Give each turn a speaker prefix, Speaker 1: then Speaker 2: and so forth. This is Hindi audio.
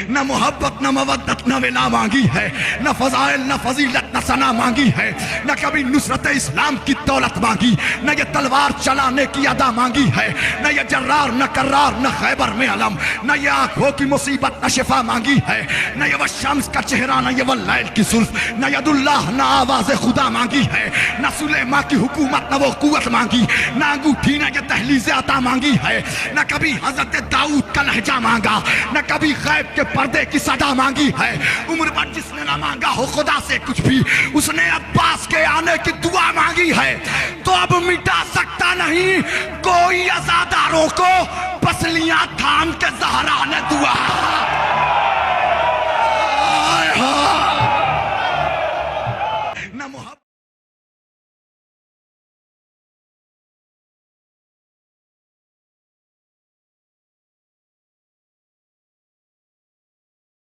Speaker 1: न मोहब्बत न मवद्दत न वेला मांगी है, न फजाइल न फजीलत न सना मांगी है, न कभी नुसरत इस्लाम की दौलत मांगी, न ये तलवार चलाने की अदा मांगी है, न ये जर्रार न कर्रार न खैबर में अलम, न ये आंखों की मुसीबत न शिफा मांगी है, न ये वह शम्स का चेहरा न ये वह लैल की सुल्फ, न यदुल्लाह न आवाज़ खुदा मांगी है, न सुलेमा की हुकूमत न वो कुव्वत मांगी, न अंगूठी न ये दहलीज़ अता मांगी है, न कभी हजरत दाऊद का लहजा मांगा, न कभी गैब के पर्दे की सदा मांगी है। उम्र भर जिसने न मांगा हो खुदा से कुछ भी, उसने अब्बास के आने की दुआ मांगी है। तो अब मिटा सकता नहीं कोई अज़ादारों को, पसलियां थाम के ज़हरा ने दुआ।